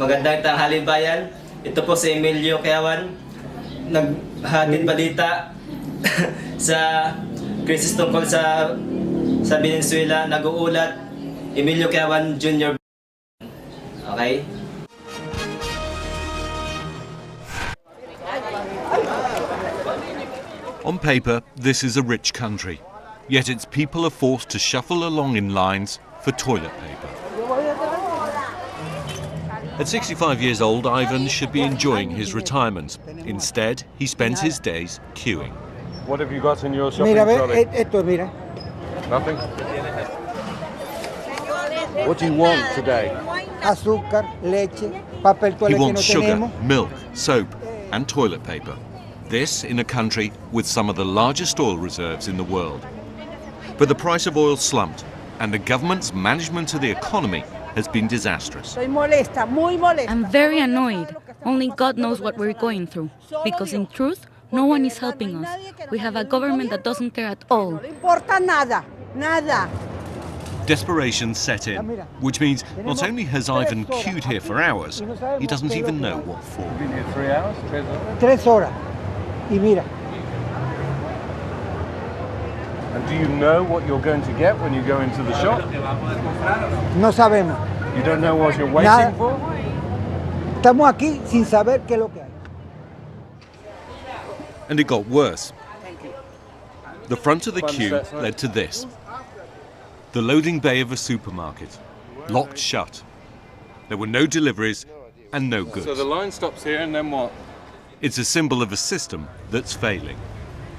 Magandang tanghali bayan. Ito po si Emilio Kayawan, naghatid balita sa krisis tungkol sa Venezuela. Nag-uulat Emilio Kayawan Jr. Okay? On paper, this is a rich country, yet its people are forced to shuffle along in lines for toilet paper. At 65 years old, Ivan should be enjoying his retirement. Instead, he spends his days queuing. What have you got in your shopping trolley? Mira. Nothing? What do you want today? Azúcar, leche, papel He toalé que no wants sugar, tenemos. milk, soap, and toilet paper. This in a country with some of the largest oil reserves in the world. But the price of oil slumped, and the government's management of the economy has been disastrous. I'm very annoyed. Only God knows what we're going through. Because in truth, no one is helping us. We have a government that doesn't care at all. Desperation set in, which means not only has Ivan queued here for hours, he doesn't even know what for. Been here 3 hours? 3 horas. Y mira, And do you know what you're going to get when you go into the shop? no sabemos. You don't know what you're waiting Nada. for? Estamos aquí sin saber qué es lo que hay. And it got worse. The front of the queue led to this. The loading bay of a supermarket, locked shut. There were no deliveries and no goods. So the line stops here and then what? It's a symbol of a system that's failing.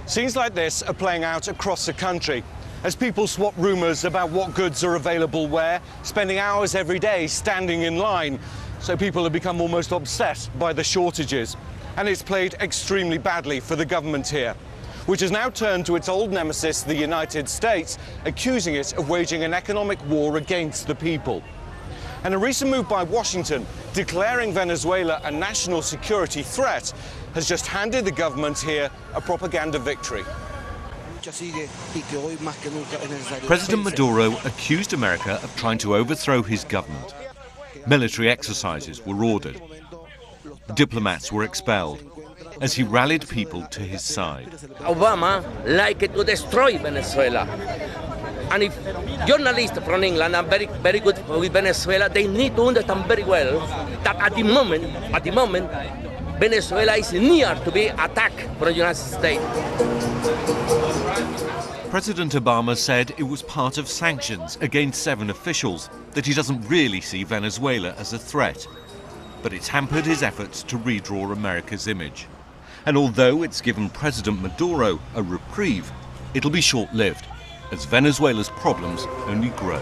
Scenes like this are playing out across the country as people swap rumours about what goods are available where, spending hours every day standing in line. So people have become almost obsessed by the shortages. And it's played extremely badly for the government here, which has now turned to its old nemesis, the United States, accusing it of waging an economic war against the people. And a recent move by Washington, declaring Venezuela a national security threat, has just handed the government here a propaganda victory. President Maduro accused America of trying to overthrow his government. Military exercises were ordered. Diplomats were expelled as he rallied people to his side. Obama liked to destroy Venezuela. And if journalists from England are very good with Venezuela, they need to understand very well that at the moment, Venezuela is near to be attacked from the United States. President Obama said it was part of sanctions against 7 officials, that he doesn't really see Venezuela as a threat. But it's hampered his efforts to redraw America's image. And although it's given President Maduro a reprieve, it'll be short-lived, as Venezuela's problems only grow.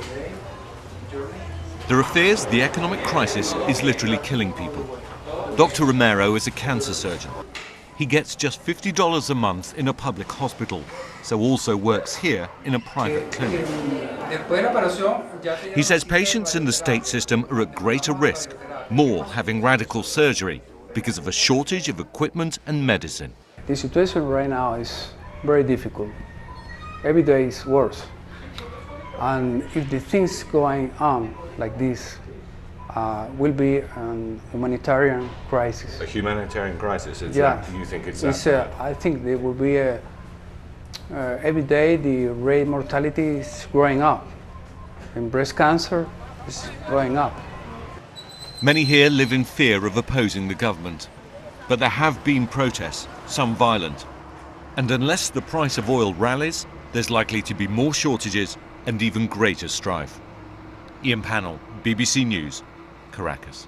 There are fears the economic crisis is literally killing people. Dr. Romero is a cancer surgeon. He gets just $50 a month in a public hospital, so also works here in a private clinic. He says patients in the state system are at greater risk, more having radical surgery, because of a shortage of equipment and medicine. The situation right now is very difficult. Every day is worse. And if the things going on like this, will be a humanitarian crisis. A humanitarian crisis? You think it's that? I think there will be every day the rate mortality is growing up. And breast cancer is going up. Many here live in fear of opposing the government. But there have been protests, some violent. And unless the price of oil rallies, there's likely to be more shortages and even greater strife. Ian Pannell, BBC News, Caracas.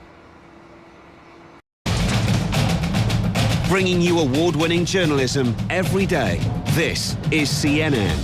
Bringing you award-winning journalism every day. This is CNN.